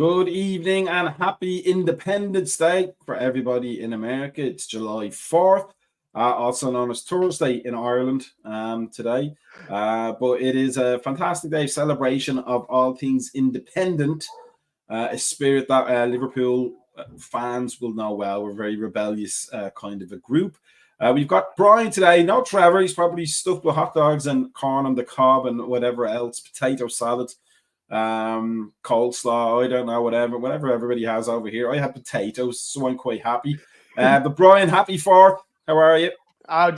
Good evening and happy Independence Day for everybody in America. It's July 4th, also known as Thursday in Ireland today. But it is a fantastic day of celebration of all things independent, a spirit that Liverpool fans will know well. We're a very rebellious kind of a group. We've got Brian today, no Trevor. He's probably stuffed with hot dogs and corn on the cob and whatever else, potato salad. Coleslaw, I don't know, whatever everybody has over here. I have potatoes, so I'm quite happy. But Brian, happy 4th. How are you?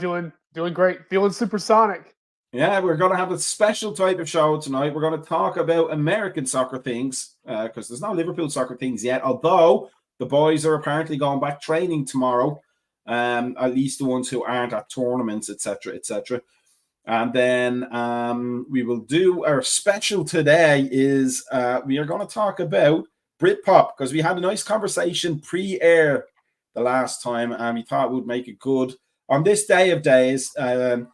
Doing great. Feeling supersonic. Yeah, we're going to have a special type of show tonight. We're going to talk about American soccer things because there's no Liverpool soccer things yet, although the boys are apparently going back training tomorrow, at least the ones who aren't at tournaments, etc., etc. And then we will do our special today is we are going to talk about Britpop because we had a nice conversation pre-air the last time and we thought it would make it good on this day of days. The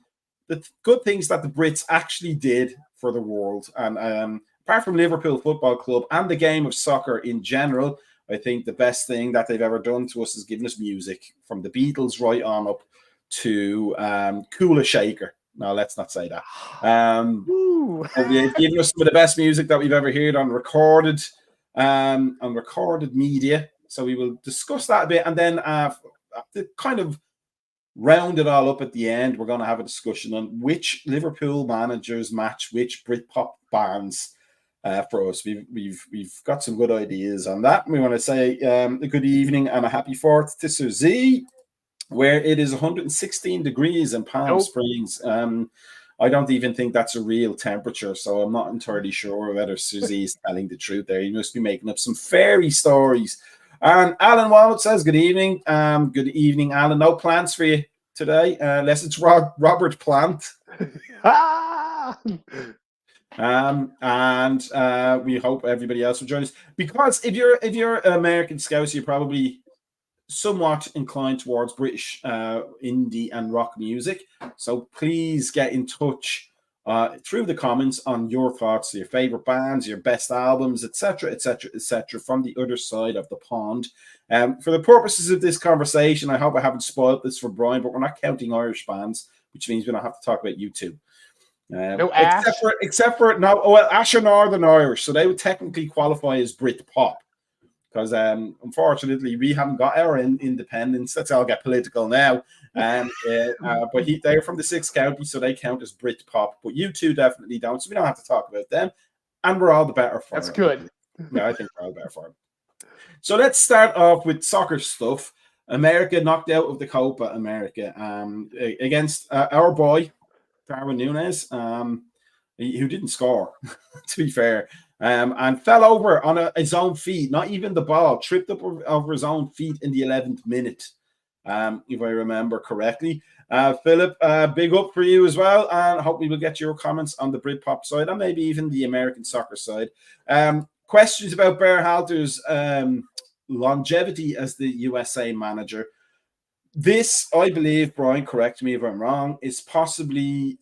good things that the Brits actually did for the world. And apart from Liverpool Football Club and the game of soccer in general, I think the best thing that they've ever done to us is giving us music from the Beatles right on up to Kula Shaker. No, let's not say that. They've given us some of the best music that we've ever heard on recorded media. So we will discuss that a bit, and then to kind of round it all up at the end, we're going to have a discussion on which Liverpool managers match which Britpop bands for us. We've got some good ideas on that. We want to say a good evening and a happy 4th to Suzy, where it is 116 degrees in Palm Springs. I don't even think that's a real temperature, so I'm not entirely sure whether Suzy is telling the truth there. He must be making up some fairy stories. And Alan Walnut says, good evening. Good evening, Alan. No plans for you today, unless it's Robert Plant. And we hope everybody else will join us. Because if you're an American Scouse, you're probably somewhat inclined towards British indie and rock music. So please get in touch through the comments on your thoughts, your favorite bands, your best albums, etc., etc., etc., from the other side of the pond. For the purposes of this conversation, I hope I haven't spoiled this for Brian, but we're not counting Irish bands, which means we don't have to talk about U2. No Ash? Except for Ash are Northern Irish, so they would technically qualify as Britpop. Because unfortunately, we haven't got our independence. Let's all get political now. But they're from the 6th county, so they count as Britpop. But U2 definitely don't, so we don't have to talk about them. And we're all the better for it. That's good. Yeah, I think we're all better for it. So let's start off with soccer stuff. America knocked out of the Copa America against our boy, Darwin Núñez, who didn't score, to be fair. And fell over on his own feet, not even the ball, tripped up over his own feet in the 11th minute, if I remember correctly. Philip, big up for you as well, and I hope we will get your comments on the Britpop side and maybe even the American soccer side. Questions about Berhalter's longevity as the USA manager. This, I believe, Brian, correct me if I'm wrong, is possibly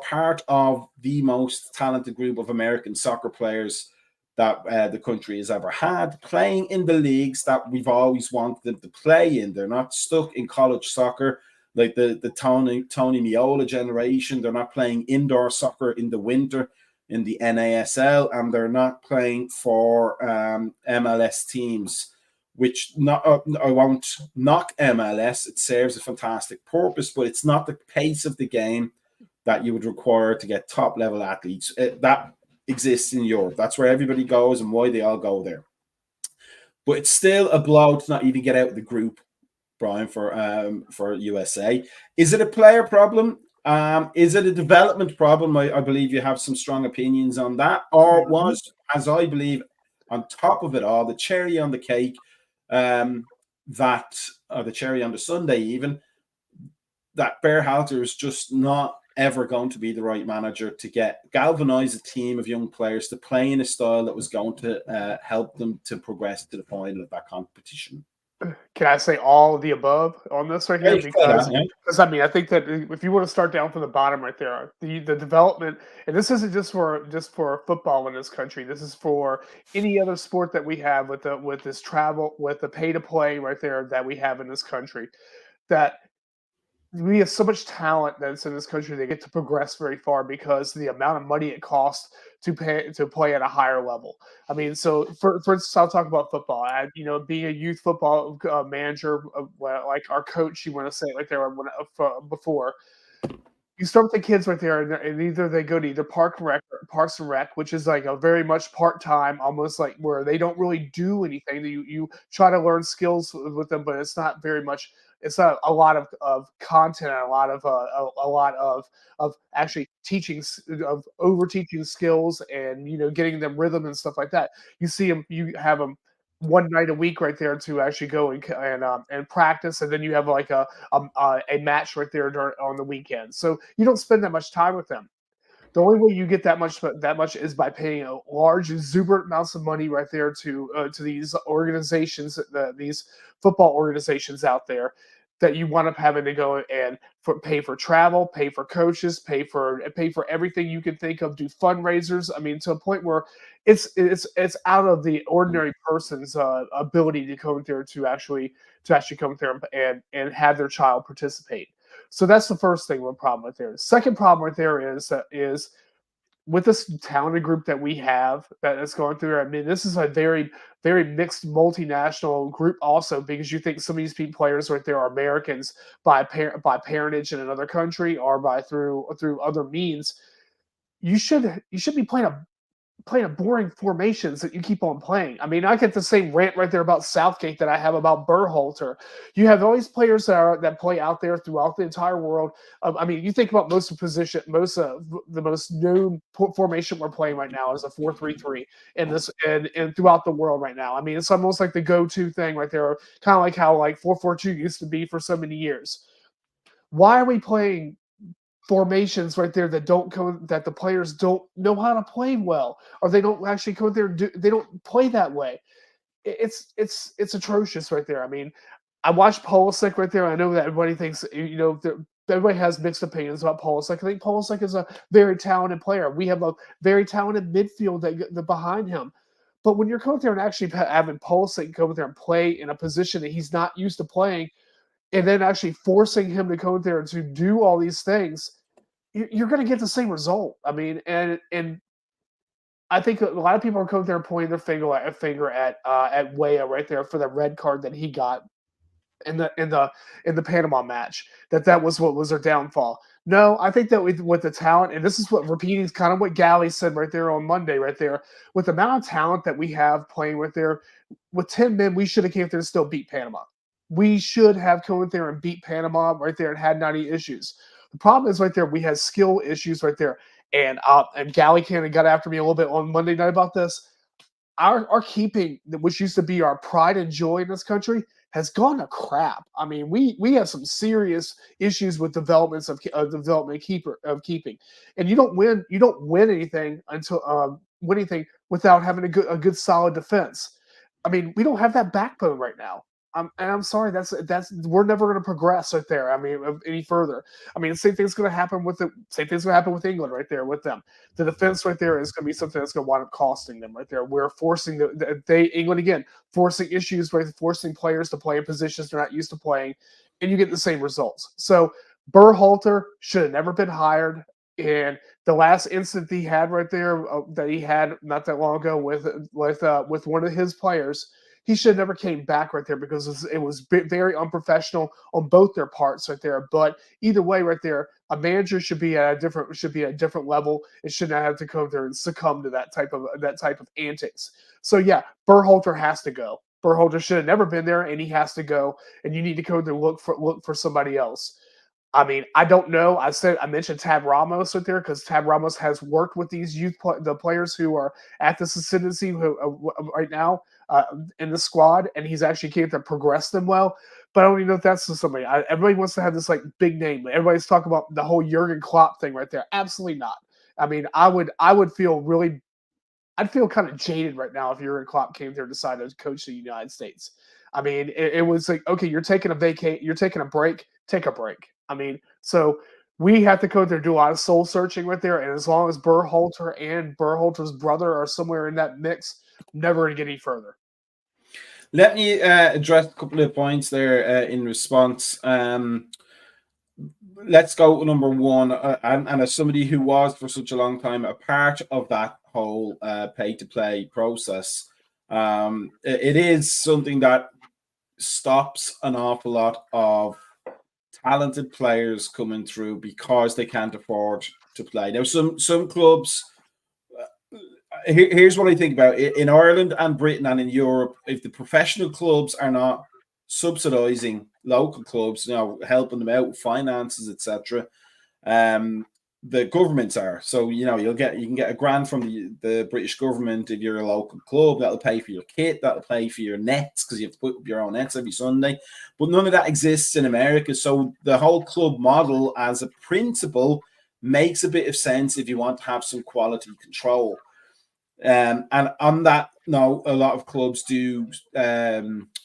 part of the most talented group of American soccer players that the country has ever had, playing in the leagues that we've always wanted them to play in. They're not stuck in college soccer like the Tony Meola generation. They're not playing indoor soccer in the winter in the NASL, and they're not playing for MLS teams, which I won't knock MLS. It serves a fantastic purpose, but it's not the pace of the game that you would require to get top-level athletes. That exists in Europe. That's where everybody goes and why they all go there. But it's still a blow to not even get out of the group, Brian, for USA. Is it a player problem? Is it a development problem? I believe you have some strong opinions on that. Or was, as I believe, on top of it all, the cherry on the cake, the cherry on the sundae even, that Berhalter is just not ever going to be the right manager to galvanize a team of young players to play in a style that was going to help them to progress to the final of that competition. Can I say all of the above on this right Yeah, here? you can say that, yeah. Because I mean, I think that if you want to start down from the bottom right there, the development, and this isn't just for football in this country. This is for any other sport that we have with this travel with the pay to play right there that we have in this country. That we have so much talent that's in this country that get to progress very far because the amount of money it costs to play at a higher level. I mean, so for instance, I'll talk about football. Being a youth football manager, like our coach, you want to say it like there before. You start with the kids right there, and either they go to either Parks and Rec, which is like a very much part time, almost like where they don't really do anything. You try to learn skills with them, but it's not very much. It's not a lot of content, and a lot of actually of over teaching skills, and getting them rhythm and stuff like that. You have them one night a week right there to actually go and practice, and then you have like a match right there on the weekend. So you don't spend that much time with them. The only way you get that much is by paying a large, exuberant amounts of money right there to these organizations, these football organizations out there that you wind up having to go and pay for travel, pay for coaches, pay for everything you can think of, do fundraisers. I mean, to a point where it's out of the ordinary person's ability to come there to actually come there and have their child participate. So that's the first thing. One problem right there. The second problem right there is with this talented group that we have that is going through. I mean, this is a very, very mixed multinational group also, because you think some of these players right there are Americans by parentage in another country or by through other means. You should be playing a boring formations that you keep on playing. I mean, I get the same rant right there about Southgate that I have about Berhalter. You have all these players that play out there throughout the entire world. I mean, you think about the most known formation we're playing right now is a 4-3-3 in this and throughout the world right now. I mean, it's almost like the go-to thing right there, kind of like how like 4-4-2 used to be for so many years. Why are we playing formations right there that the players don't know how to play well, or they don't actually go there they don't play that way? It's atrocious right there. I mean, I watched Pulisic right there. I know that everybody thinks everybody has mixed opinions about Pulisic. I think Pulisic is a very talented player. We have a very talented midfield that behind him. But when you're going there and actually having Pulisic go there and play in a position that he's not used to playing, and then actually forcing him to go there to do all these things, you're going to get the same result. I mean, and I think a lot of people are going there and pointing their finger at Weah right there for the red card that he got in the Panama match. That was what was their downfall. No, I think that with the talent, and this is what repeating is kind of what Gally said right there on Monday, right there, with the amount of talent that we have playing right there, with 10 men, we should have came there and still beat Panama. We should have come there and beat Panama right there and had 90 issues. The problem is right there, we had skill issues right there. And Gally kind of got after me a little bit on Monday night about this. Our keeping, which used to be our pride and joy in this country, has gone to crap. I mean, we have some serious issues with developments of keeping, and you don't win anything without having a good solid defense. I mean, we don't have that backbone right now. And I'm sorry, that's we're never going to progress right there. I mean, any further. I mean, the same thing's going to happen with England right there with them. The defense right there is going to be something that's going to wind up costing them right there. We're forcing England again, forcing issues, right, forcing players to play in positions they're not used to playing, and you get the same results. So Berhalter should have never been hired. And the last incident he had right there that he had not that long ago with one of his players, he should have never came back right there because it was very unprofessional on both their parts right there. But either way, right there, a manager should be at a different level. It should not have to come there and succumb to that type of antics. So yeah, Berhalter has to go. Berhalter should have never been there, and he has to go. And you need to go there look for somebody else. I mean, I don't know. I mentioned Tab Ramos right there because Tab Ramos has worked with these the players who are at this ascendancy right now in the squad, and he's actually came to progress them well. But I don't even know if that's somebody. Everybody wants to have this like big name. Everybody's talking about the whole Jurgen Klopp thing right there. Absolutely not. I mean, I'd feel kind of jaded right now if Jurgen Klopp came there and decided to coach the United States. I mean, it was like, okay, you're taking a break, take a break. I mean, so we have to go there, do a lot of soul searching right there. And as long as Berhalter and Berhalter's brother are somewhere in that mix, never going to get any further. Let me address a couple of points there in response. Let's go to number one. And as somebody who was for such a long time a part of that whole pay-to-play process, it is something that stops an awful lot of talented players coming through because they can't afford to play. Now, some clubs. Here's what I think about it. In Ireland and Britain and in Europe, if the professional clubs are not subsidising local clubs, helping them out with finances, etc., the governments are. So you can get a grant from the British government if you're a local club. That'll pay for your kit, that'll pay for your nets because you have to put up your own nets every Sunday. But none of that exists in America. So the whole club model as a principle makes a bit of sense if you want to have some quality control. And on that note, a lot of clubs do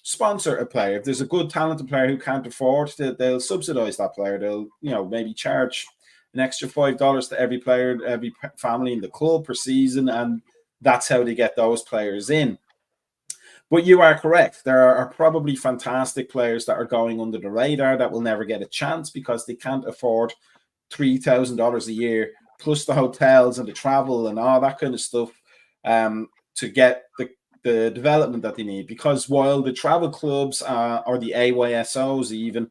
sponsor a player. If there's a good talented player who can't afford it, they'll subsidise that player. They'll maybe charge an extra $5 to every player, every family in the club per season, and that's how they get those players in. But you are correct. There are probably fantastic players that are going under the radar that will never get a chance because they can't afford $3,000 a year plus the hotels and the travel and all that kind of stuff to get the development that they need. Because while the travel clubs or the AYSOs even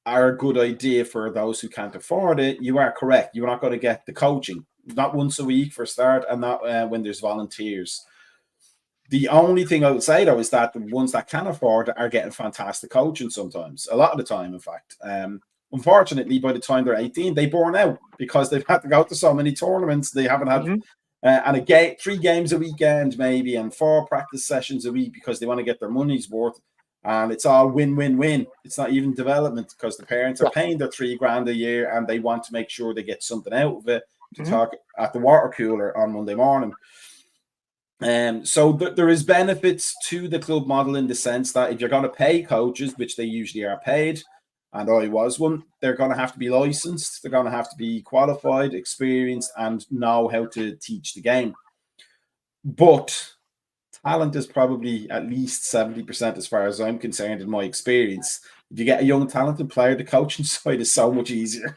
are a good idea for those who can't afford it, you are correct. You're not going to get the coaching, not once a week for a start, and not when there's volunteers. The only thing I would say, though, is that the ones that can afford it are getting fantastic coaching sometimes, a lot of the time, in fact. Unfortunately, by the time they're 18, they burn out because they've had to go to so many tournaments. They haven't had and 3 games a weekend maybe and 4 practice sessions a week because they want to get their money's worth. And it's all win-win-win. It's not even development because the parents are paying their $3,000 a year and they want to make sure they get something out of it to talk at the water cooler on Monday morning. So there is benefits to the club model in the sense that if you're going to pay coaches, which they usually are paid, and I was one, they're going to have to be licensed, they're going to have to be qualified, experienced, and know how to teach the game. But talent is probably at least 70% as far as I'm concerned in my experience. If you get a young talented player, the coaching side is so much easier.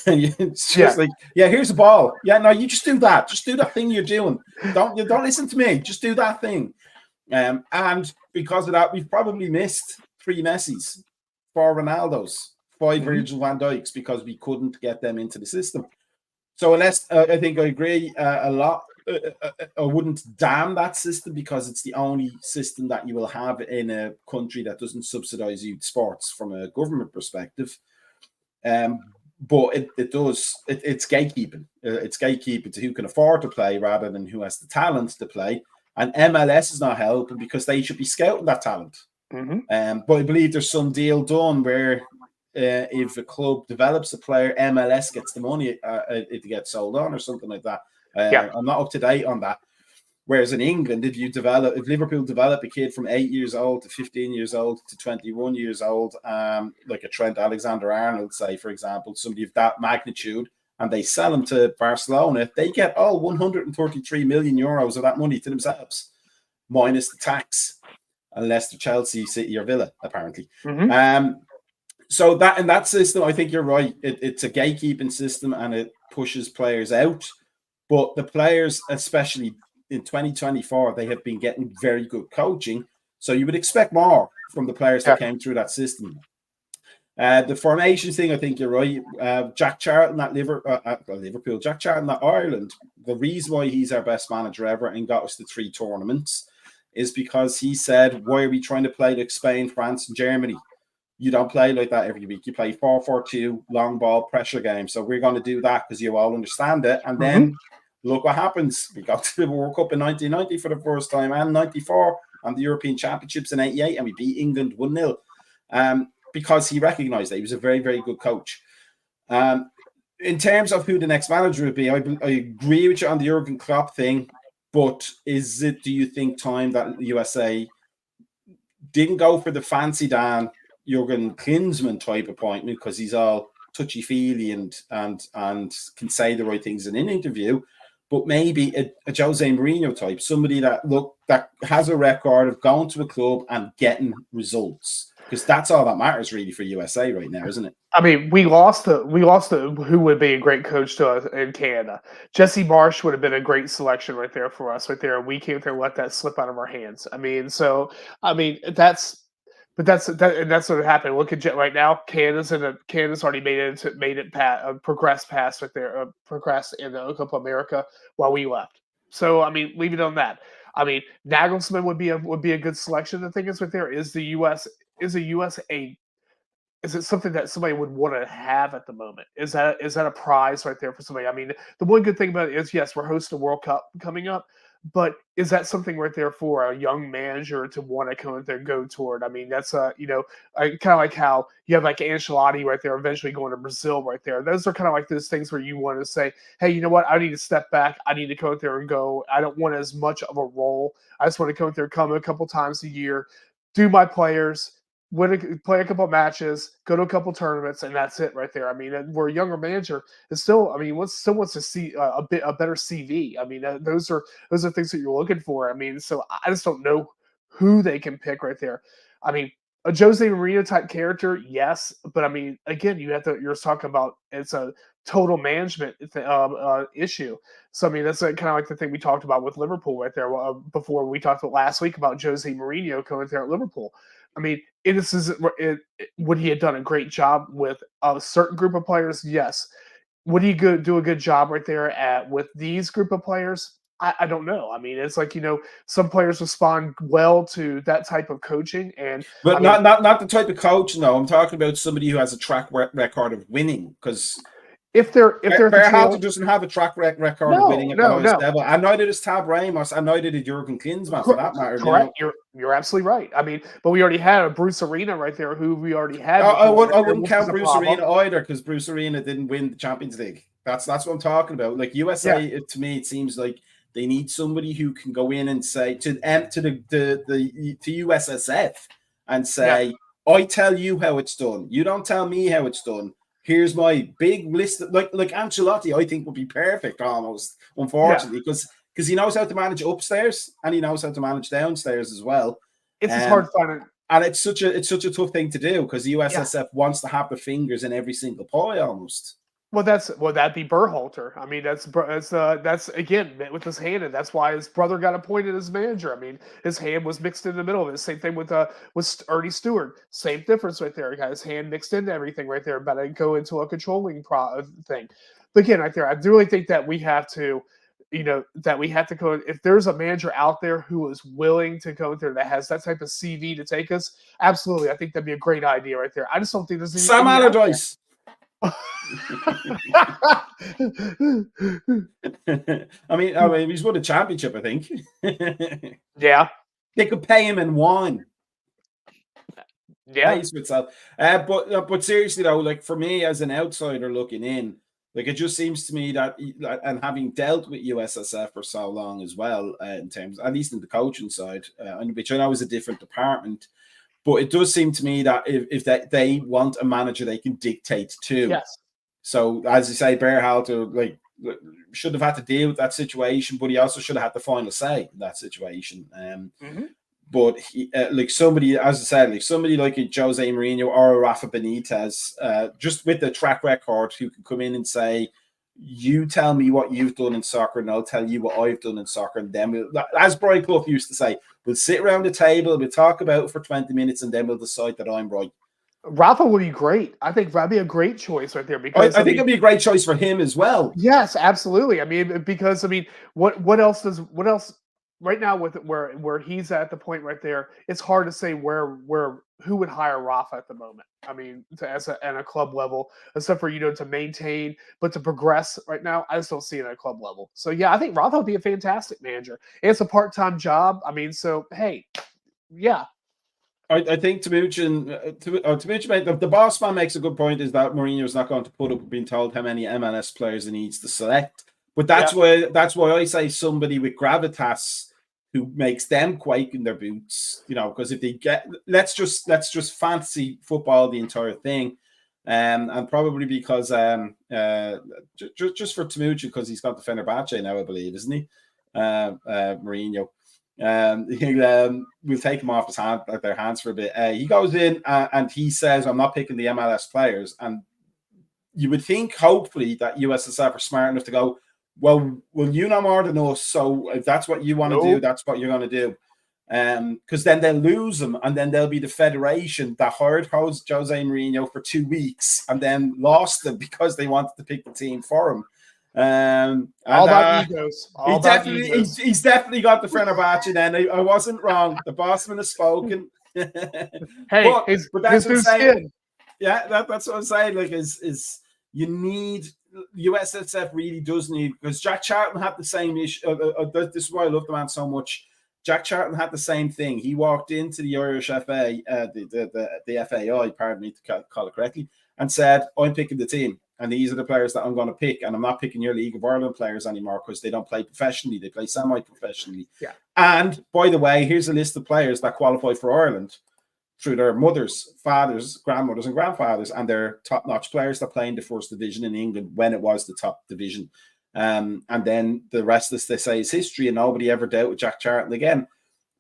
It's just like, here's a ball. Yeah, no, you just do that. Just do that thing you're doing. Don't listen to me. Just do that thing. And because of that, we've probably missed 3 Messis, 4 Ronaldos, 5 Virgil van Dijks because we couldn't get them into the system. So unless I think I agree a lot. I wouldn't damn that system because it's the only system that you will have in a country that doesn't subsidize youth sports from a government perspective. But it's gatekeeping. It's gatekeeping to who can afford to play rather than who has the talent to play. And MLS is not helping because they should be scouting that talent. But I believe there's some deal done where if a club develops a player, MLS gets the money it gets sold on or something like that. I'm not up to date on that. Whereas in England, if Liverpool develop a kid from 8 years old to 15 years old to 21 years old, like a Trent Alexander-Arnold, say, for example, somebody of that magnitude, and they sell him to Barcelona, they get all 133 million euros of that money to themselves, minus the tax, unless they're Chelsea, City, or Villa, apparently. So that in that system, I think you're right. It's a gatekeeping system, and it pushes players out. But the players, especially in 2024, they have been getting very good coaching. So you would expect more from the players that came through that system. The formation thing, I think you're right. Jack Charlton at Liverpool, Jack Charlton at Ireland, the reason why he's our best manager ever and got us to 3 tournaments is because he said, why are we trying to play like Spain, France, and Germany? You don't play like that every week. You play 4-4-2, long ball, pressure game. So we're going to do that because you all understand it. And then look what happens. We got to the World Cup in 1990 for the first time and 94 and the European Championships in 88, and we beat England 1-0 because he recognised that he was a very, very good coach. In terms of who the next manager would be, I agree with you on the Jurgen Klopp thing, but do you think time that the USA didn't go for the fancy Dan Jurgen Klinsmann type appointment because he's all touchy feely and can say the right things in an interview, but maybe a Jose Mourinho type, somebody that has a record of going to a club and getting results, because that's all that matters really for USA right now, isn't it? I mean, we lost the who would be a great coach to us in Canada. Jesse Marsh would have been a great selection right there for us right there. We came there and let that slip out of our hands. I mean, that's what happened. Look at right now. Canada's already progressed past right there, progressed in the Copa America while we left. So I mean, leave it on that. I mean, Nagelsmann would be a good selection. The thing is, right there, is the U.S. Is it something that somebody would want to have at the moment? Is that a prize right there for somebody? I mean, the one good thing about it is, yes, we're hosting a World Cup coming up, but is that something right there for a young manager to want to come there and go toward? I mean, that's kind of like how you have like Ancelotti right there, eventually going to Brazil right there. Those are kind of like those things where you want to say, hey, you know what? I need to step back. I need to go out there and go. I don't want as much of a role. I just want to go out there, come a couple times a year, do my players, play a couple of matches, go to a couple tournaments, and that's it right there. I mean, where a younger manager is still wants to see a better CV. I mean, those are things that you're looking for. I mean, so I just don't know who they can pick right there. I mean, a Jose Mourinho type character, yes, but I mean, again, you're talking about it's a total management issue. So I mean, that's kind of like the thing we talked about with Liverpool right there before we talked about last week about Jose Mourinho coming there at Liverpool. I mean, would he have done a great job with a certain group of players? Yes. Would he do a good job right there with these group of players? I don't know. I mean, it's like, some players respond well to that type of coaching, but not the type of coach. No, I'm talking about somebody who has a track record of winning, because if they're Berhalter doesn't have a track record of winning at the highest level, and neither does Tab Ramos, and neither did Jurgen Klinsmann, for that matter. Correct. You're absolutely right. I mean, but we already had a Bruce Arena right there, who we already had. I wouldn't count Bruce Arena either, because Bruce Arena didn't win the Champions League. That's what I'm talking about. Like USA, to me, it seems like they need somebody who can go in and say to USSF and say, I tell you how it's done. You don't tell me how it's done. Here's my big list. Like Ancelotti, I think would be perfect almost, unfortunately, because he knows how to manage upstairs and he knows how to manage downstairs as well. It's just hard finding. And it's such a tough thing to do, because the USSF wants to have the fingers in every single pie almost. Well, that'd be Berhalter. I mean, that's again with his hand, and that's why his brother got appointed as manager. I mean, his hand was mixed in the middle of it. Same thing with Ernie Stewart. Same difference right there. He got his hand mixed into everything right there, about to go into a controlling thing. But again, right there, I do really think that we have to, go. If there's a manager out there who is willing to go there that has that type of CV to take us, absolutely, I think that'd be a great idea right there. I just don't think there's Sam Allardyce. I mean, he's won a championship, I think. Yeah, they could pay him in wine. Yeah, but seriously though, like for me as an outsider looking in, like it just seems to me that, and having dealt with USSF for so long as well, in terms, at least in the coaching side, which I know is a different department. But it does seem to me that if they want a manager they can dictate to. Yes. So, as you say, Berhalter should have had to deal with that situation, but he also should have had the final say in that situation. But somebody, as I said, somebody like a Jose Mourinho or a Rafa Benitez, just with the track record, who can come in and say, you tell me what you've done in soccer and I'll tell you what I've done in soccer. And then as Brian Clough used to say, we'll sit around the table, we'll talk about it for 20 minutes and then we'll decide that I'm right. Rafa would be great. I think that'd be a great choice right there, because I think it'd be a great choice for him as well. Yes, absolutely. I mean, because what else right now with where he's at the point right there, it's hard to say who would hire Rafa at the moment. I mean, at a club level, except for to maintain, but to progress right now, I just don't see it at a club level. So yeah, I think Rafa would be a fantastic manager. It's a part-time job. I mean, so hey, yeah. I think the boss man makes a good point, is that Mourinho's not going to put up with being told how many MLS players he needs to select. But that's why I say somebody with gravitas who makes them quake in their boots, because if they get, let's just fantasy football the entire thing. And probably because just for Timucci, because he's got the Fenerbahce now, I believe, isn't he? Mourinho. We'll take him off their hands for a bit. He goes in and he says, I'm not picking the MLS players. And you would think, hopefully, that USSF are smart enough to go, well, you know more than us, so if that's what you want to do, that's what you're going to do. Because then they'll lose them, and then they'll be the federation that hired Jose Mourinho for 2 weeks and then lost them because they wanted to pick the team for him. All about egos. He's definitely got the Fenerbahce then. I wasn't wrong. The bossman has spoken. Hey, but that's what I'm saying. Yeah, that's what I'm saying. Like, is you need USSF really does need, because Jack Charlton had the same issue. This is why I love the man so much. Jack Charlton had the same thing. He walked into the Irish FA, the FAI, pardon me to call it correctly, and said, I'm picking the team, and these are the players that I'm going to pick, and I'm not picking your League of Ireland players anymore because they don't play professionally. They play semi-professionally. Yeah. And, by the way, here's a list of players that qualify for Ireland through their mothers, fathers, grandmothers, and grandfathers, and they're top-notch players that play in the first division in England when it was the top division. And then the rest of this, they say, is history, and nobody ever dealt with Jack Charlton again.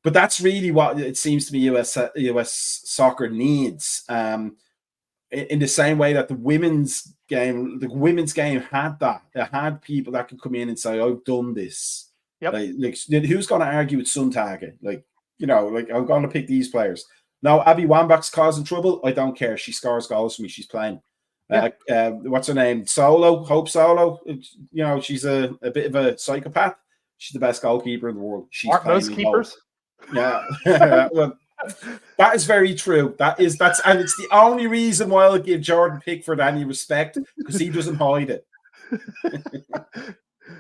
But that's really what it seems to me US soccer needs. In the same way that the women's game had that. It had people that could come in and say, I've done this. Yep. Like who's going to argue with Suntage? I'm going to pick these players. Now, Abby Wambach's causing trouble. I don't care. She scores goals for me. She's playing. What's her name? Hope Solo. She's a bit of a psychopath. She's the best goalkeeper in the world. She's Aren't most keepers? Yeah. Well, that is very true. And it's the only reason why I'll give Jordan Pickford any respect, because he doesn't hide it.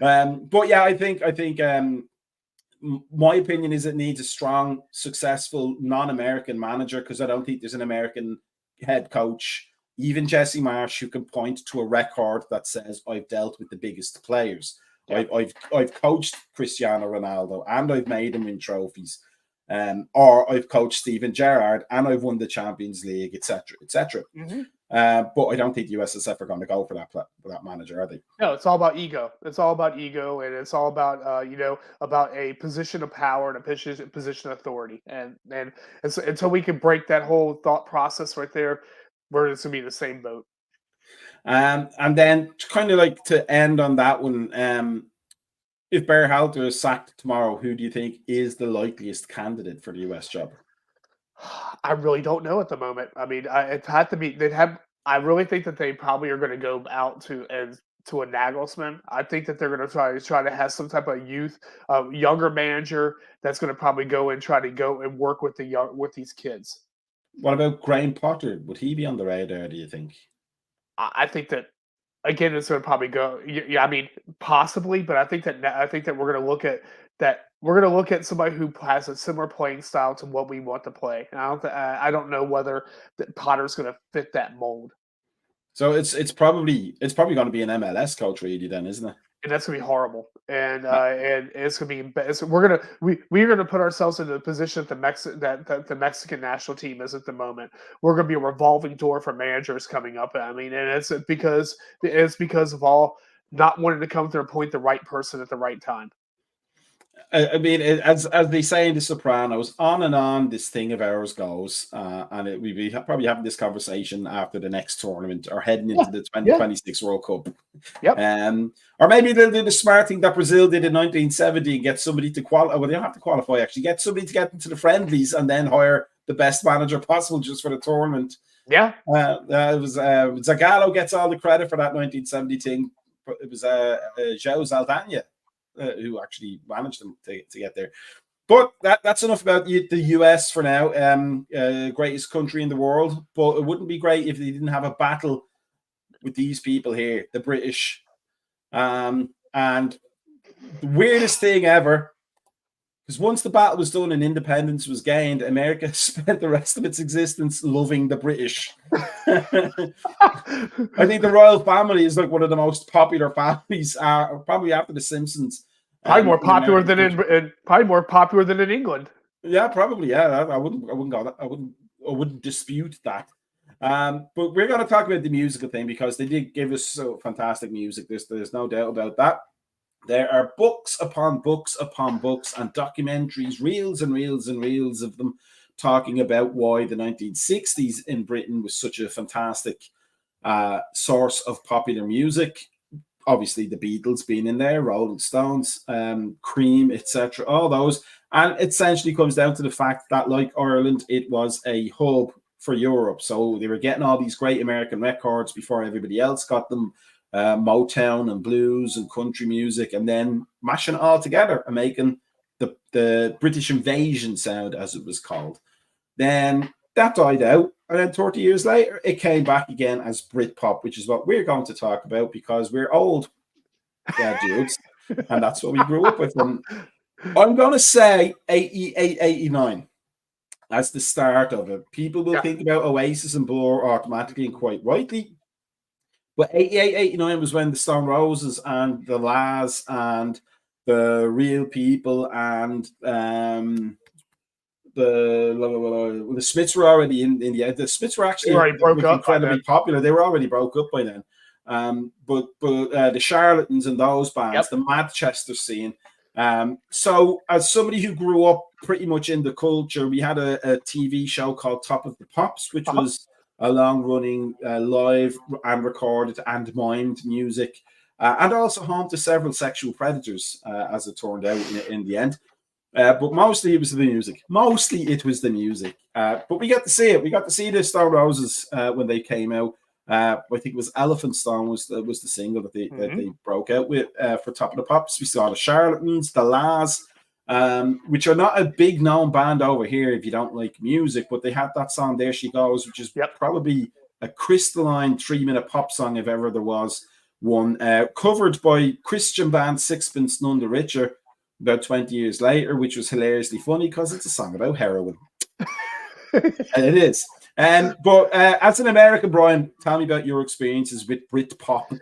But yeah, I think my opinion is it needs a strong, successful, non-American manager, because I don't think there's an American head coach, even Jesse Marsh, who can point to a record that says, I've dealt with the biggest players. Yeah. I've coached Cristiano Ronaldo and I've made him win trophies. Or I've coached Steven Gerrard and I've won the Champions League, etc., etc. Mm-hmm. But I don't think the USSF are going to go for that manager, are they? No, it's all about ego. It's all about ego, and it's all about about a position of power and a position of authority. And until we can break that whole thought process right there, we're just gonna be in the same boat. And then kind of like to end on that one, if Berhalter is sacked tomorrow, who do you think is the likeliest candidate for the US job? I really don't know at the moment. I mean, it had to be. I really think that they probably are going to go out to a Nagelsmann. I think that they're going to try to have some type of younger manager that's going to probably go and work with these kids. What about Graham Potter? Would he be on the radar, do you think? I think that, again, it's going to probably go. Yeah, I mean, possibly, but I think that we're going to look at that. We're going to look at somebody who has a similar playing style to what we want to play. And I don't know whether Potter's going to fit that mold. So it's probably going to be an MLS coach, really, then, isn't it? And that's going to be horrible. And it's going to be. We're going to put ourselves in the position that the Mexican national team is at the moment. We're going to be a revolving door for managers coming up. I mean, and it's because of all not wanting to come to appoint the right person at the right time. I mean, as they say in The Sopranos, on and on this thing of ours goes, and we'll be probably having this conversation after the next tournament or heading into the 2026 World Cup. Yep. Or maybe they'll do the smart thing that Brazil did in 1970 and get somebody to qualify. Well, they don't have to qualify, actually. Get somebody to get into the friendlies and then hire the best manager possible just for the tournament. Yeah. It was Zagallo gets all the credit for that 1970 thing. It was João Saldanha who actually managed them to get there. But that's enough about the US for now. Greatest country in the world, but it wouldn't be great if they didn't have a battle with these people here, the British. And the weirdest thing ever, because once the battle was done and independence was gained, America spent the rest of its existence loving the British. I think the royal family is like one of the most popular families, probably after the Simpsons. Probably more in popular American than culture. probably more popular than in England. Yeah, probably. Yeah, I wouldn't go that. I wouldn't dispute that. But we're going to talk about the musical thing because they did give us so fantastic music. There's no doubt about that. There are books upon books upon books and documentaries, reels and reels and reels of them talking about why the 1960s in Britain was such a fantastic source of popular music. Obviously, the Beatles being in there, Rolling Stones, Cream, etc., all those. And it essentially comes down to the fact that, like Ireland, it was a hub for Europe. So they were getting all these great American records before everybody else got them, Motown and blues and country music, and then mashing it all together and making the British invasion sound, as it was called. Then that died out, and then 30 years later, it came back again as Britpop, which is what we're going to talk about because we're old dudes, and that's what we grew up with. And I'm going to say 88, 89 as the start of it. People will think about Oasis and Blur automatically and quite rightly. But 88, 89 was when the Stone Roses and the La's and the Real People and the Smiths were already in the. The Smiths were actually incredibly popular. They were already broke up by then. But the Charlatans and those bands, the Manchester scene. So as somebody who grew up pretty much in the culture, we had a TV show called Top of the Pops, which was a long-running live and recorded and mimed music, and also home to several sexual predators, as it turned out in the end. But mostly it was the music. But we got to see it. We got to see the Stone Roses when they came out. I think it was Elephant Stone was the single that they broke out with for Top of the Pops. We saw the Charlatans, the La's, which are not a big known band over here if you don't like music, but they had that song There She Goes, which is probably a crystalline 3-minute pop song if ever there was one, covered by Christian band Sixpence None the Richer about 20 years later, which was hilariously funny because it's a song about heroin. And it is. But as an American, Brian, tell me about your experiences with Britpop.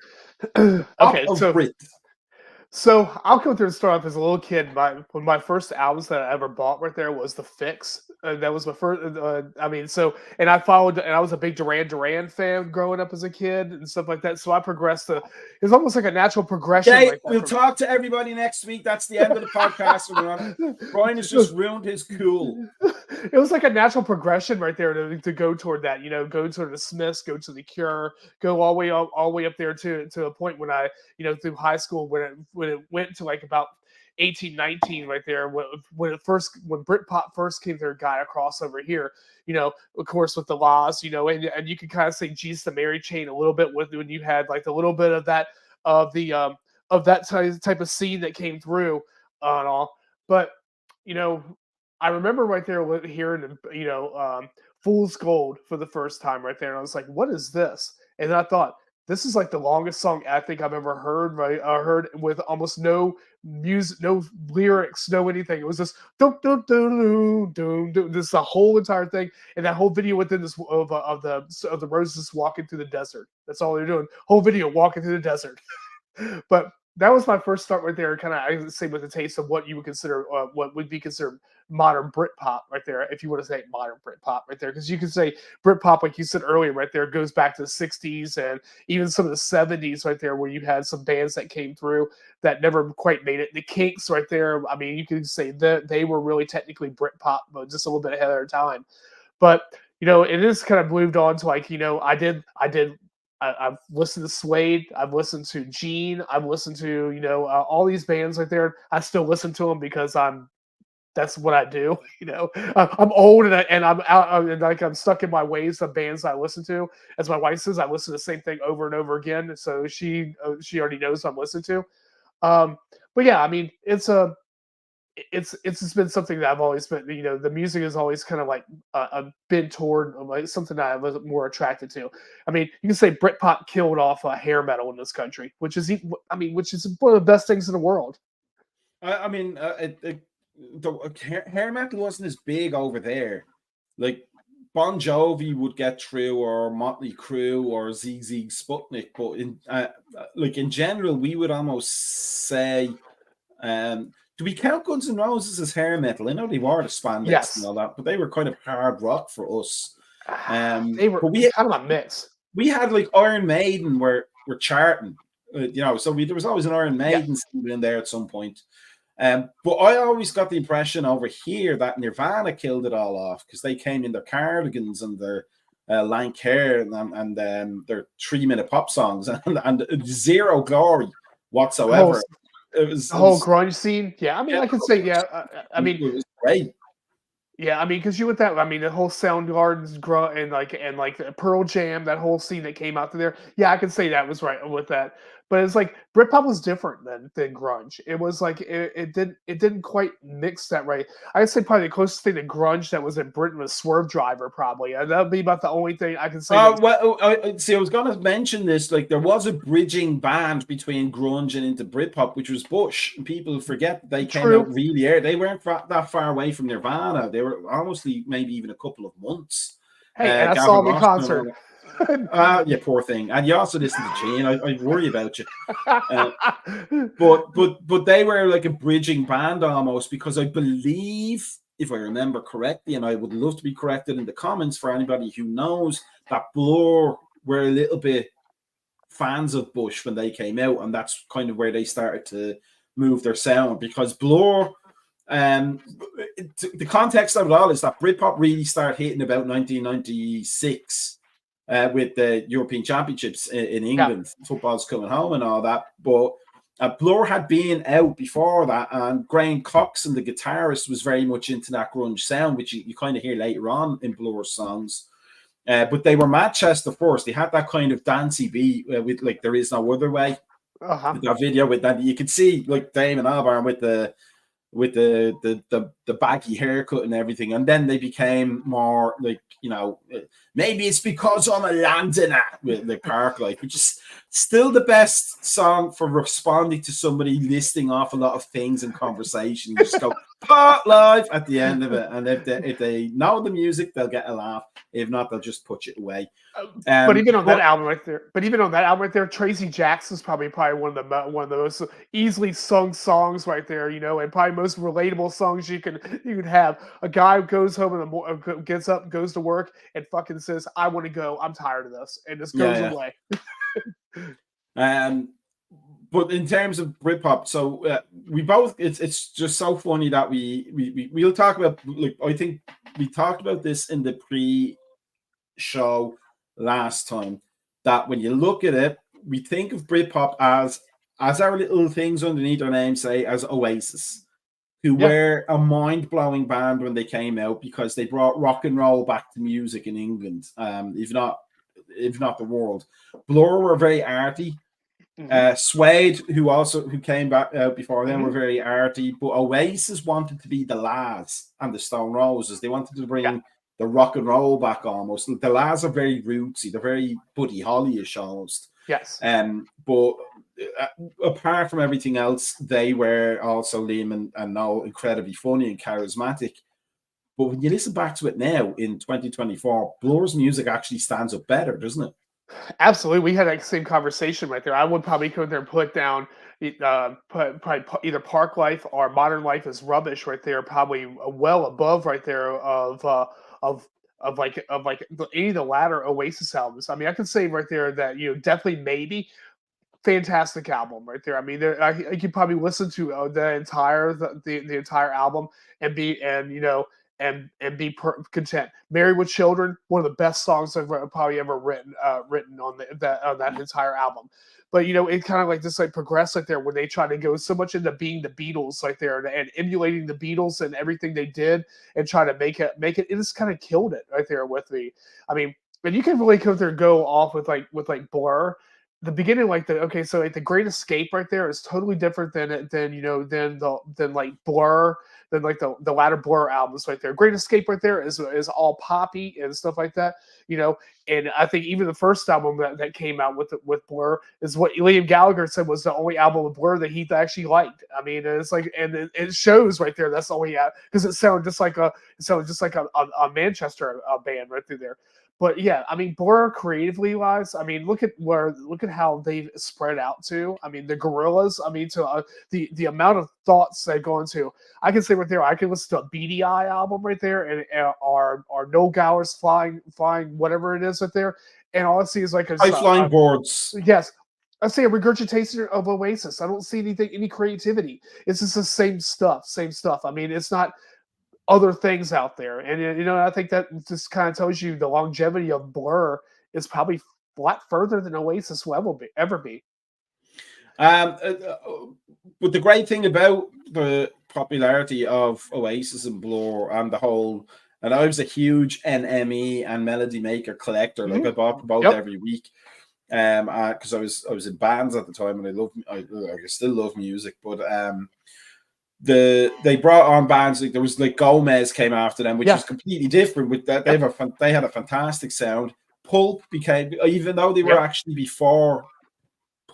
So I'll go through and start off as a little kid. One of my first albums that I ever bought right there was The Fix. That was my first. And I followed, and I was a big Duran Duran fan growing up as a kid and stuff like that. So I progressed it was almost like a natural progression. Okay, we'll talk to everybody next week. That's the end of the podcast. Brian has just ruined his cool. It was like a natural progression right there to go toward that. Go to the Smiths, go to the Cure, go all the way up there to a point when I, through high school when it went to like about 18, 19 right there when Britpop first came there, got across over here, of course with the Laws, and you can kind of say Jesus the Mary Chain a little bit with when you had like a little bit of that of that type of scene that came through and all. But I remember right there hearing Fool's Gold for the first time right there, and I was like, what is this? And then I thought, this is like the longest song I think I've ever heard. Right, I heard with almost no music, no lyrics, no anything. It was just dum dum dum dum dum. This the whole entire thing, and that whole video within this of the Roses walking through the desert. That's all they're doing. Whole video walking through the desert. But that was my first start right there. Kind of, I would say, with a taste of what you would consider, what would be considered modern Britpop right there, if you want to say modern Britpop right there, because you can say Britpop, like you said earlier, right there, goes back to the '60s and even some of the '70s right there, where you had some bands that came through that never quite made it. The Kinks right there, I mean, you can say that they were really technically Britpop, but just a little bit ahead of their time. But it is kind of moved on to like, I've listened to Suede. I've listened to Gene. I've listened to all these bands right there. I still listen to them because that's what I do. I'm old and I'm out and like I'm stuck in my ways of bands I listen to. As my wife says, I listen to the same thing over and over again. So she already knows what I'm listening to. But yeah, I mean, it's just been something that I've always been, the music is always kind of like been toward like something that I was more attracted to. I mean, you can say Britpop killed off hair metal in this country, which is one of the best things in the world. The hair metal wasn't as big over there. Like Bon Jovi would get through, or Motley Crue, or ZZ Sputnik, but in general, we would almost say Do we count Guns N' Roses as hair metal? I know they wore the spandex and Yes. all that, but they were kind of hard rock for us. They were But kind of a mix. we had like Iron Maiden were charting, so there was always an Iron Yeah. Maiden in there at some point. But I always got the impression over here that Nirvana killed it all off because they came in their cardigans and their lank hair and their 3-minute pop songs and zero glory whatsoever. The whole grunge scene. Yeah, I mean, I could say, yeah. I mean, it was great. Yeah, I mean, because you with that, I mean, the whole Soundgarden's grunt and like the Pearl Jam, that whole scene that came out there. Yeah, I could say that was right with that. But it's like Britpop was different than grunge. It was like it didn't quite mix that right. I'd say probably the closest thing to grunge that was in Britain was Swerve Driver, probably. That would be about the only thing I can say. Well, see, I was going to mention this. Like, there was a bridging band between grunge and into Britpop, which was Bush. And people forget they came out really early. They weren't that far away from Nirvana. They were honestly maybe even a couple of months. Hey, and I saw them in concert. Yeah, poor thing. And you also listen to Gene. I worry about you. But they were like a bridging band almost, because I believe, if I remember correctly, and I would love to be corrected in the comments for anybody who knows, that Blur were a little bit fans of Bush when they came out, and that's kind of where they started to move their sound, because Blur, the context of it all is that Britpop really started hitting about 1996 with the European Championships in England. Yeah. Football's coming home and all that, but Blur had been out before that, and Graham Coxon, the guitarist, was very much into that grunge sound, which you kind of hear later on in Blur's songs. But they were Manchester first. They had that kind of dancey beat with like "There Is No Other Way." With that video with that, you could see like Damon Albarn with the baggy haircut and everything, and then they became more like, maybe it's because I'm a Londoner with the Park Life, which is still the best song for responding to somebody listing off a lot of things in conversation. You just go Park Life at the end of it, and if they know the music, they'll get a laugh. If not, they'll just put it away. But even on that album right there, Tracy Jackson's probably one of the most easily sung songs right there, and probably most relatable songs you can have. A guy goes home in the morning, gets up, goes to work, and fucking says, "I want to go. I'm tired of this," and just goes away. But in terms of Britpop, so we both, it's just so funny that we'll talk about, like, I think we talked about this in the pre-show last time, that when you look at it, we think of Britpop as our little things underneath our name say as Oasis, who were a mind-blowing band when they came out, because they brought rock and roll back to music in England, if not the world. Blur were very arty. Suede, who came back out before them, were very arty, but Oasis wanted to be the Lads and the Stone Roses. They wanted to bring the rock and roll back almost. The Lads are very rootsy. They're very Buddy Holly-ish almost. Yes. But apart from everything else, they were also, Liam and Noel, incredibly funny and charismatic. But when you listen back to it now in 2024, Blur's music actually stands up better, doesn't it? Absolutely. We had that same conversation right there. I would probably go there and put down probably either Park Life or Modern Life is Rubbish right there, probably well above right there of like any of the latter Oasis albums. I mean, I could say right there that, definitely Maybe, fantastic album right there. I mean, I could probably listen to the entire album and be content. Married with Children, one of the best songs I've probably ever written on that entire album. But it kind of like just like progressed like there, when they try to go so much into being the Beatles like there and emulating the Beatles and everything they did and try to make it. It just kind of killed it right there with me. I mean, and you can really go off with Blur. The beginning, so like the Great Escape right there is totally different than like Blur, than like the latter Blur albums right there. Great Escape right there is all poppy and stuff like that, And I think even the first album that came out with Blur is what Liam Gallagher said was the only album of Blur that he actually liked. I mean, it's like, and it shows right there. That's the only because it sounded just like a Manchester band right through there. But yeah, I mean, Blur creatively wise, I mean, look at how they've spread out to. I mean, the Gorillas. I mean, to the amount of thoughts that go into. I can say right there, I can listen to a BDI album right there, and our No Gower's flying whatever it is right there, and all I see is like High flying boards. yes. I say a regurgitation of Oasis. I don't see any creativity. It's just the same stuff. I mean, it's not other things out there. And I think that just kind of tells you the longevity of Blur is probably a lot further than Oasis will ever be. But the great thing about the popularity of Oasis and Blur and the whole, and I was a huge NME and Melody Maker collector. Like I bought both every week. Because I was in bands at the time, and I still love music, but they brought on bands like there was like Gomez came after them, which was completely different. With that, they had a fantastic sound. Pulp became, even though they were actually before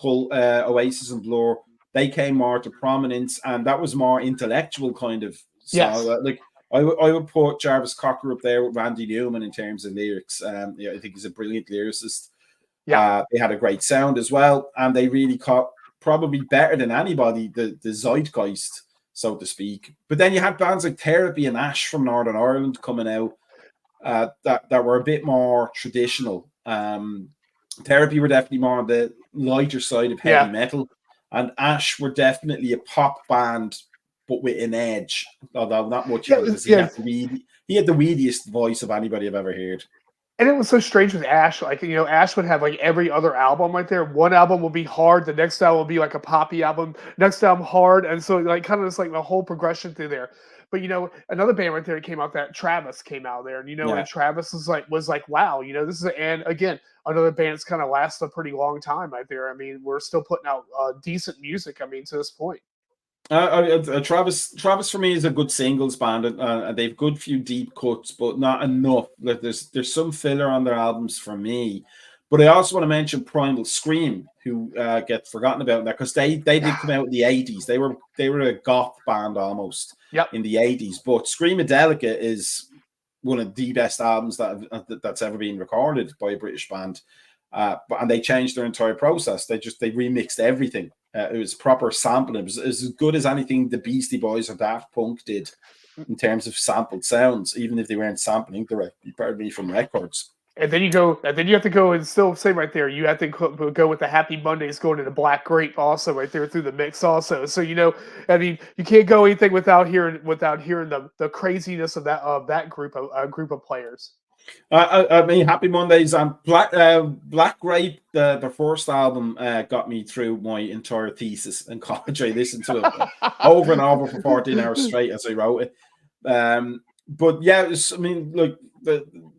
Oasis and Blur, they came more to prominence, and that was more intellectual kind of song. Like I would put Jarvis Cocker up there with Randy Newman in terms of lyrics. I think he's a brilliant lyricist. They had a great sound as well, and they really caught probably better than anybody the zeitgeist, so to speak. But then you had bands like Therapy and Ash from Northern Ireland coming out that were a bit more traditional. Therapy were definitely more on the lighter side of heavy metal, and Ash were definitely a pop band, but with an edge, although not much of it, because he had the weediest voice of anybody I've ever heard. And it was so strange with Ash. Like, Ash would have like every other album right there. One album will be hard. The next album will be like a poppy album. Next album hard. And so like kind of just like the whole progression through there. But another band right there came out, that Travis came out there. And and Travis was like, wow, this is, and again, another band that's kind of lasted a pretty long time right there. I mean, we're still putting out decent music, I mean, to this point. Travis for me is a good singles band, and they've good few deep cuts, but not enough. Like there's some filler on their albums for me. But I also want to mention Primal Scream, who get forgotten about that, because they did come out in the 80s. They were a goth band almost in the 80s. But Screamadelica is one of the best albums that's ever been recorded by a British band. And they changed their entire process. They remixed everything. It was proper sampling. It was as good as anything the Beastie Boys or Daft Punk did in terms of sampled sounds, even if they weren't sampling directly, pardon me, from records. And then you have to go and still say right there, you have to go with the Happy Mondays going into Black Grape also right there through the mix also. So I mean, you can't go anything without hearing the craziness of that group of players. I mean, Happy Mondays and Black Grape, the first album got me through my entire thesis in college. I listened to it over and over for 14 hours straight as I wrote it. But yeah, I mean, like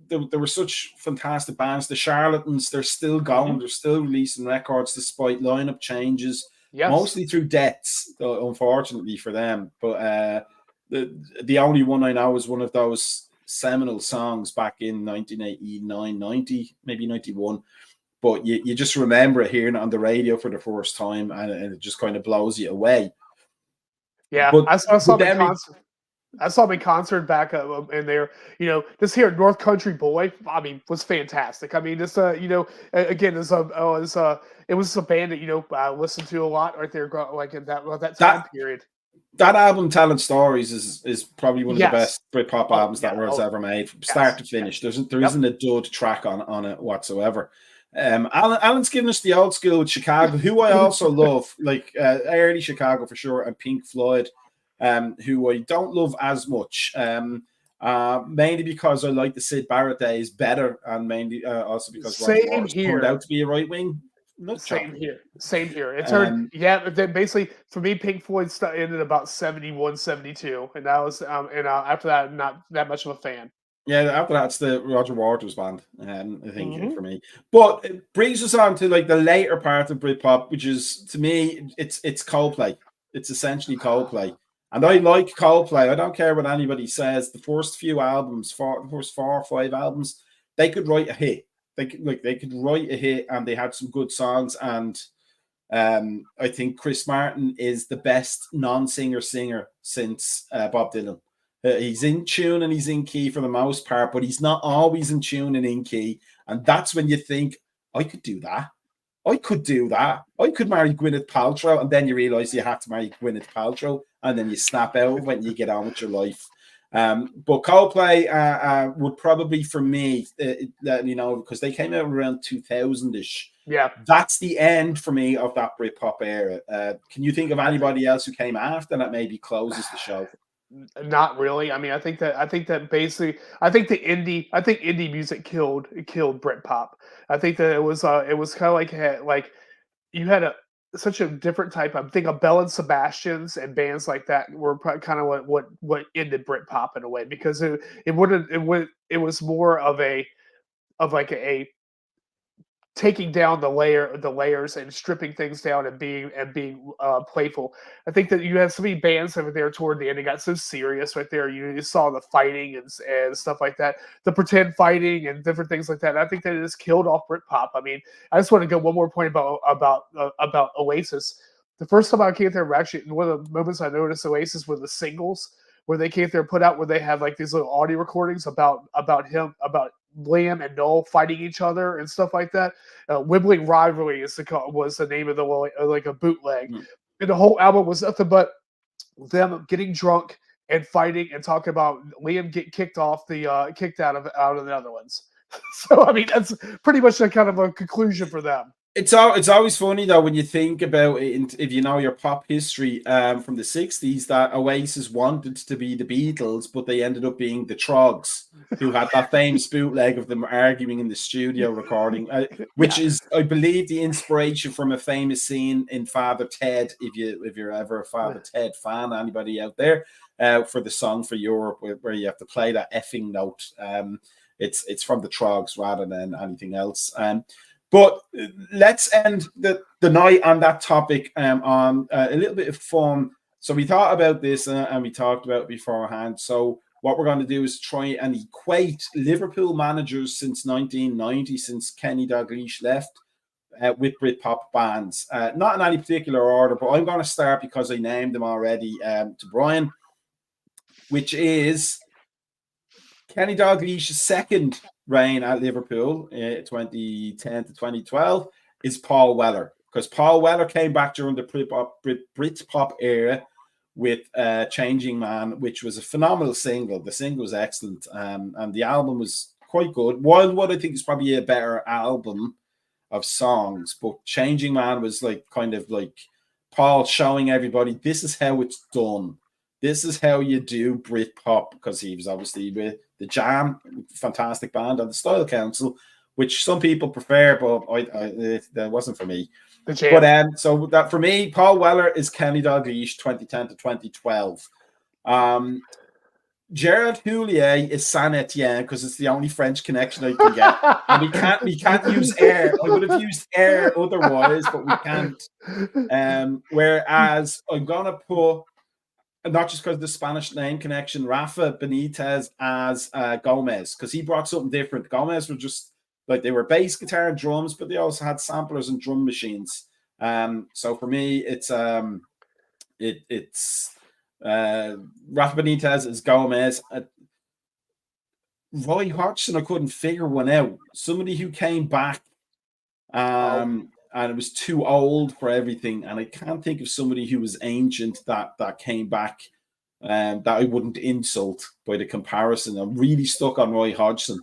there were such fantastic bands. The Charlatans, they're still going. They're still releasing records despite lineup changes, mostly through deaths, unfortunately for them. But the only one I know is one of those seminal songs back in 1989, 90, maybe 91. But you just remember hearing it on the radio for the first time, and it just kind of blows you away. Yeah, but, I saw them in concert. I saw them in concert back in there. This here North Country Boy, I mean, was fantastic. I mean, this again, it was a band that I listened to a lot right there, like in that time period. That album, Talent Stories, is probably one of the best Britpop albums that was ever made, from start to finish. There isn't a dud track on it whatsoever. Alan's given us the old school with Chicago, who I also love, like early Chicago for sure, and Pink Floyd, who I don't love as much, mainly because I like the Syd Barrett days better, and mainly also because Roger Waters turned out to be a right wing. Same here. It turned, then basically for me, Pink Floyd ended about 71, 72, and that was after that, not that much of a fan. Yeah, after that's the Roger Waters band, I think for me. But it brings us on to like the later part of Britpop, which is, to me, it's Coldplay. It's essentially Coldplay, and I like Coldplay. I don't care what anybody says. The first few albums, the first 4 or 5 albums, they could write a hit. They could write a hit, and they had some good songs. And I think Chris Martin is the best non-singer since Bob Dylan. He's in tune and he's in key for the most part, but he's not always in tune and in key. And that's when you think, I could do that. I could do that. I could marry Gwyneth Paltrow, and then you realize you have to marry Gwyneth Paltrow, and then you snap out when you get on with your life. But Coldplay would probably, for me, because they came out around 2000-ish. Yeah, that's the end for me of that Britpop era. Can you think of anybody else who came after that maybe closes the show? Not really. I mean, I think that basically, I think indie music killed Britpop. I think that it was kind of like you had such a different type. I'm thinking of Bell and Sebastians and bands like that were kind of what ended Britpop in a way, because it was more of a taking down the layers and stripping things down and being playful. I think that you had so many bands over there toward the end. It got so serious right there. You saw the fighting and stuff like that, the pretend fighting and different things like that. And I think that it just killed off Britpop. I mean, I just want to go one more point about Oasis. The first time I came there, actually, one of the moments I noticed Oasis were the singles where they came there, put out where they have like these little audio recordings about Liam and Noel fighting each other and stuff like that. Wibbling Rivalry was the name of like a bootleg. And the whole album was nothing but them getting drunk and fighting and talking about Liam getting kicked out of the Netherlands. So I mean, that's pretty much a kind of a conclusion for them. It's always funny though when you think about it, if you know your pop history from the 60s, that Oasis wanted to be the Beatles, but they ended up being the Trogs, who had that famous bootleg of them arguing in the studio recording, which is, I believe, the inspiration from a famous scene in Father Ted. If you're ever a Father Ted fan, anybody out there, for the song for Europe, where you have to play that effing note. It's from the Trogs rather than anything else. But let's end the night on that topic on a little bit of fun. So we thought about this and we talked about it beforehand. So what we're going to do is try and equate Liverpool managers since 1990, since Kenny Dalglish left, with Britpop bands. Not in any particular order, but I'm going to start because I named them already to Brian, which is Kenny Dalglish's second reign at Liverpool, 2010 to 2012, is Paul Weller, because Paul Weller came back during the Britpop era with Changing Man, which was a phenomenal single. The single was excellent, and the album was quite good. Wildwood, I think, is probably a better album of songs, but Changing Man was like kind of like Paul showing everybody this is how it's done. This is how you do Britpop, because he was obviously with the Jam, fantastic band, and the Style Council, which some people prefer, but that wasn't for me. The Jam. But so that for me, Paul Weller is Kenny Dalglish, 2010 to 2012. Gerard Houllier is Saint Etienne, because it's the only French connection I can get. And we can't use air. I would have used air otherwise, but we can't. Whereas I'm gonna put, not just because of the Spanish name connection, Rafa Benitez as Gomez, because he brought something different. Gomez were just like, they were bass guitar and drums, but they also had samplers and drum machines. So for me, it's Rafa Benitez as Gomez. Roy Hodgson, I couldn't figure one out. Somebody who came back, and it was too old for everything. And I can't think of somebody who was ancient that came back, that I wouldn't insult by the comparison. I'm really stuck on Roy Hodgson.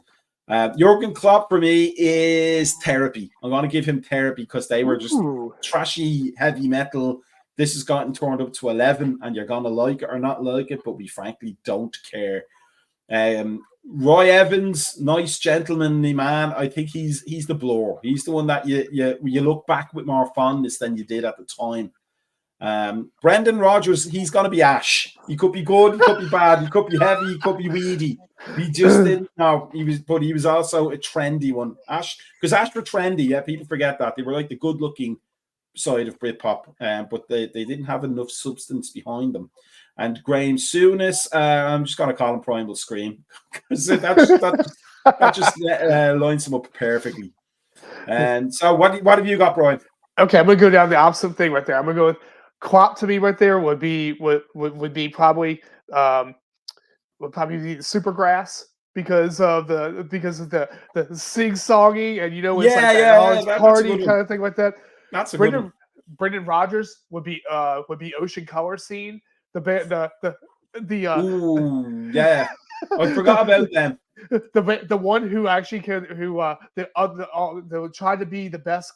Jurgen Klopp for me is Therapy. I'm going to give him Therapy because they were just trashy heavy metal. This has gotten turned up to 11, and you're going to like it or not like it, but we frankly don't care. Roy Evans, nice gentlemanly man. I think he's the blower. He's the one that you look back with more fondness than you did at the time. Brendan Rodgers, he's going to be Ash. He could be good, he could be bad, he could be heavy, he could be weedy. He just didn't know. He was also a trendy one. Ash, because Ash were trendy. Yeah, people forget that. They were like the good-looking side of Britpop, but they didn't have enough substance behind them. And Graham Souness, I'm just going to call him Primal Scream, because that just lines him up perfectly. And so what have you got, Brian? Okay, I'm going to go down the opposite thing right there. I'm going to go with Klopp. To me right there would be probably would probably be Supergrass because of the sing-songing, and it's like that it's that's a party good one. kind of thing like that. That's a good one. Brendan Rodgers would be Ocean Color Scene. Ooh, yeah. I forgot about them. The one who actually tried to be the best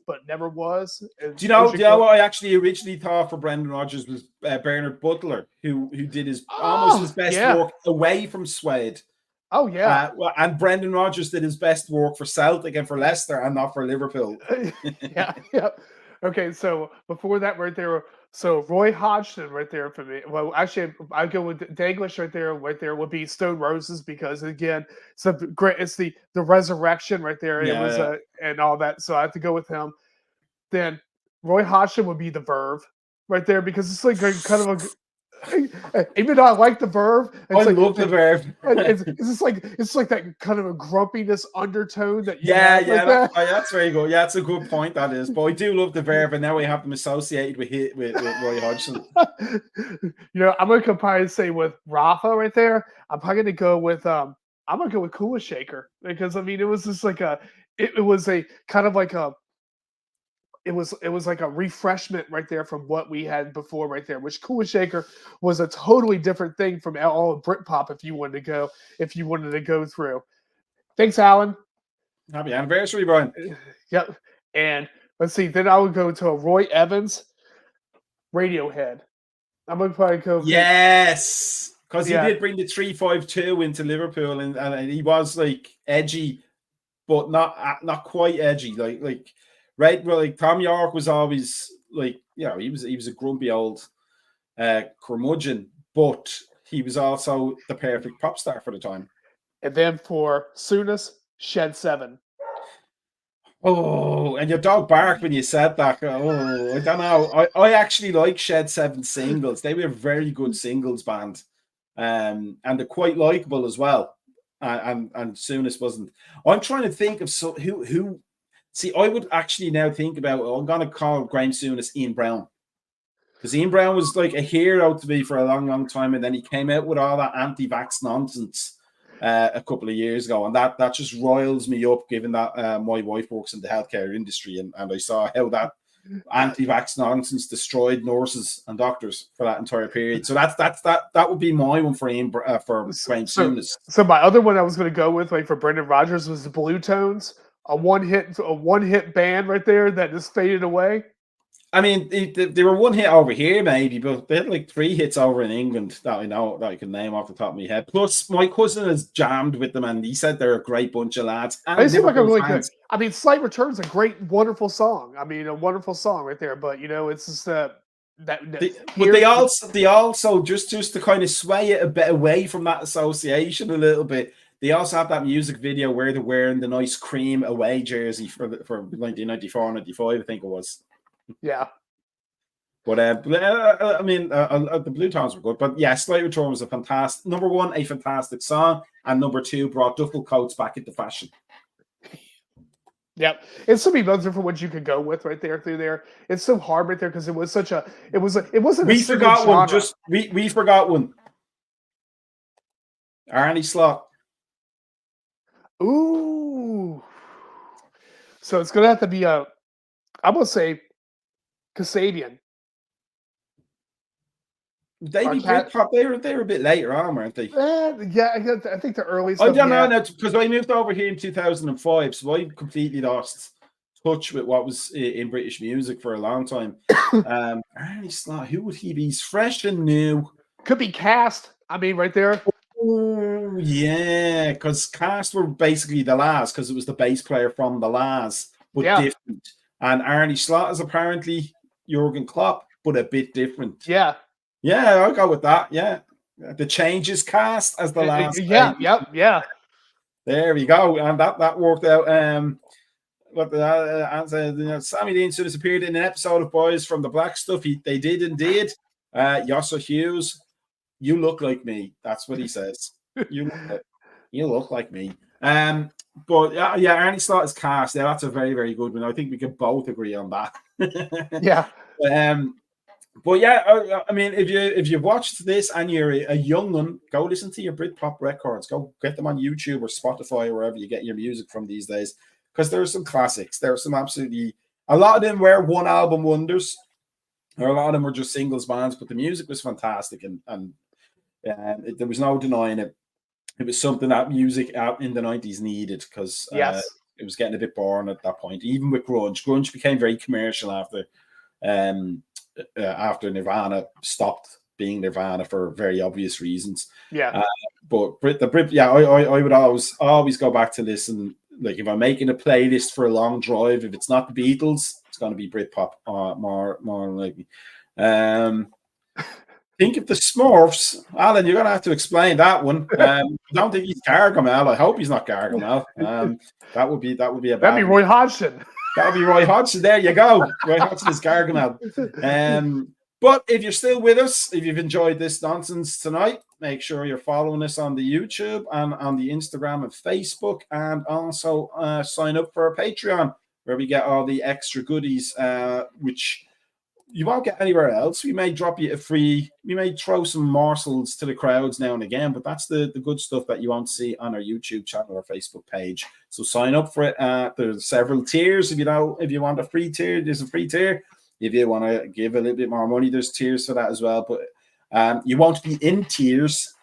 but never was. Do you know what I actually originally thought for Brendan Rodgers was Bernard Butler, who did almost his best work away from Suede. Oh yeah, and Brendan Rodgers did his best work for Celtic and for Leicester, and not for Liverpool. yeah. Okay, so before that, right there. So Roy Hodgson right there for me. Well, actually, I go with Danglish right there. Right there would be Stone Roses because again, it's the resurrection right there. Yeah, it was and all that. So I have to go with him. Then Roy Hodgson would be the Verve right there because it's like kind of a. Even though I like the Verve, I love the Verve. It's like that kind of a grumpiness undertone that that's very good. Yeah, that's a good point. That is, but I do love the Verve, and now we have them associated with Roy Hodgson. I'm gonna probably say with Rafa right there. I'm probably gonna go with Kula Shaker because I mean it was just like it was a kind of like a. It was like a refreshment right there from what we had before right there, which Kula Shaker was a totally different thing from all of Britpop if you wanted to go through. Thanks, Alan. Happy anniversary, Brian. Yep. And let's see, then I would go to a Roy Evans, Radiohead. I'm gonna probably go. Yes, because he did bring the 3-5-2 into Liverpool, and he was like edgy, but not quite edgy, like. Right, well, like Tom York was always like, he was a grumpy old curmudgeon, but he was also the perfect pop star for the time. And then for Soonest, Shed 7. Oh, and your dog barked when you said that. Oh, I don't know. I actually like Shed 7 singles. They were a very good singles band, and they're quite likable as well. And Soonest wasn't. I'm trying to think of who. See, I would actually now think about, I'm going to call Graham Souness Ian Brown. Because Ian Brown was like a hero to me for a long, long time. And then he came out with all that anti-vax nonsense a couple of years ago. And that just riles me up, given that my wife works in the healthcare industry. And I saw how that anti-vax nonsense destroyed nurses and doctors for that entire period. So that would be my one for Graham Souness. So my other one I was going to go with, like for Brendan Rodgers, was the Blue Tones. A one hit band right there that just faded away. I mean, they were one hit over here, maybe, but they had like 3 hits over in England that I know that I can name off the top of my head. Plus, my cousin has jammed with them, and he said they're a great bunch of lads. And they seem like a really good. I mean, Slight Return's a great, wonderful song. I mean, a wonderful song right there. But it's just they also just to kind of sway it a bit away from that association a little bit. They also have that music video where they're wearing the nice cream away jersey for 1994-95, I think it was. Yeah. But I mean, the Blue Tones were good. But yeah, Slight Return was number one, a fantastic song, and number 2 brought duffel coats back into fashion. Yep, it's so many different what you could go with right there through there. It's so hard right there because it wasn't. We forgot one. We forgot one. Arnie Slot. Ooh. So it's going to have to be I'm going to say Kasabian. They were a bit later on, weren't they? Yeah, I think the early stuff. I don't know, because I moved over here in 2005, so I completely lost touch with what was in British music for a long time. Arnie Slot, who would he be? He's fresh and new. Could be Cast. I mean, right there. Oh, yeah, because Cast were basically the Laz, because it was the bass player from the Laz, but different. And Arnie Slot is apparently Jurgen Klopp, but a bit different. Yeah. Yeah, I'll go with that. Yeah. The Changes Cast as the last. Yeah. There we go. And that worked out. Sammy Dean Souness appeared in an episode of Boys from the Black Stuff. They did indeed. Yosser Hughes, you look like me. That's what he says. You look like me. But Arnie Slot is Cast. Yeah, that's a very, very good one. I think we can both agree on that. Yeah. But yeah, I mean, if you watched this and you're a young one, go listen to your Britpop records. Go get them on YouTube or Spotify or wherever you get your music from these days, because there are some classics. There are some absolutely, a lot of them were one album wonders, or a lot of them were just singles bands. But the music was fantastic, and there was no denying it. It was something that music out in the 90s needed, because Yes. it was getting a bit boring at that point. Even with grunge, grunge became very commercial after Nirvana stopped being Nirvana for very obvious reasons. Yeah. But the Brit, yeah, I would always go back to listen. Like if I'm making a playlist for a long drive, if it's not the Beatles, it's going to be Britpop more likely. Think of the Smurfs, Alan. You're going to have to explain that one. I don't think he's Gargamel. I hope he's not Gargamel. That would be a bad. That'd be Roy Hodgson. That'll be Roy Hodgson. There you go. Roy Hodgson is Gargamel. But if you're still with us, if you've enjoyed this nonsense tonight, make sure you're following us on the YouTube and on the Instagram and Facebook, and also sign up for our Patreon, where we get all the extra goodies, which you won't get anywhere else. We may drop you we may throw some morsels to the crowds now and again, but that's the good stuff that you won't see on our YouTube channel or Facebook page. So sign up for it. There's several tiers. If you want a free tier, there's a free tier. If you want to give a little bit more money, there's tiers for that as well. But you won't be in tiers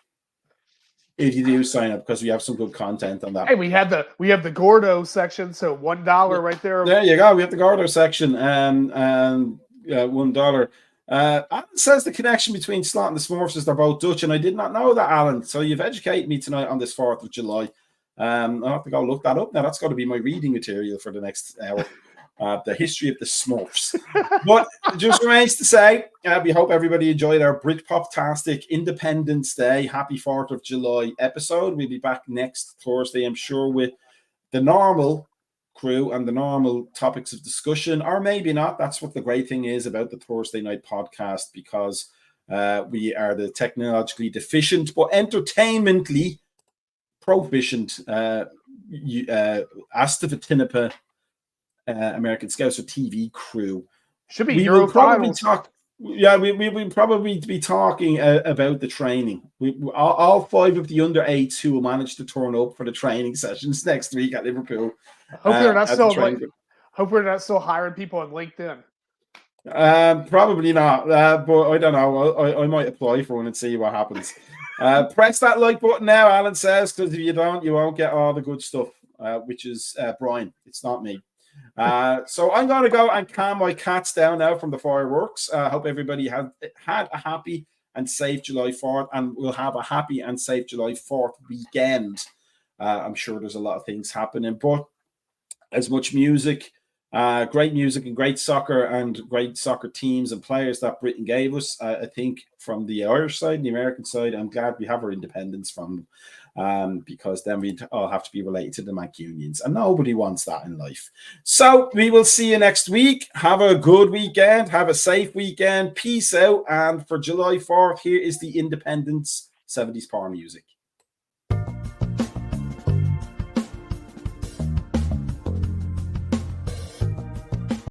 if you do sign up, because we have some good content on that. Hey, we have the Gordo section, so $1 right there. There you go. We have the Gordo section, and $1. Alan says the connection between Slot and the Smurfs is they're both Dutch, and I did not know that, Alan. So you've educated me tonight on this 4th of July. I'll have to go look that up now. That's got to be my reading material for the next hour. The history of the Smurfs. But it just remains to say, we hope everybody enjoyed our Britpop-tastic Independence Day, happy 4th of July episode. We'll be back next Thursday, I'm sure, with the normal crew and the normal topics of discussion, or maybe not. That's what the great thing is about the Thursday night podcast, because we are the technologically deficient but entertainmently proficient ASTV American Scouts or TV crew. Should be we Euro will probably finals. talk. Yeah, we will probably be talking about the training. All 5 of the under 8s who will manage to turn up for the training sessions next week at Liverpool. Hope they're not hope we're not still hiring people on LinkedIn. Probably not, but I don't know. I might apply for one and see what happens. Press that like button now, Alan says, because if you don't, you won't get all the good stuff, which is Brian. It's not me. So I'm going to go and calm my cats down now from the fireworks. I hope everybody had a happy and safe July 4th, and we'll have a happy and safe July 4th weekend. I'm sure there's a lot of things happening, but as much music, great music and great soccer teams and players that Britain gave us. I think from the Irish side and the American side, I'm glad we have our independence from them, because then we'd all have to be related to the Mancunians, and nobody wants that in life. So we will see you next week. Have a good weekend. Have a safe weekend. Peace out. And for July 4th, here is the Independence 70s power music.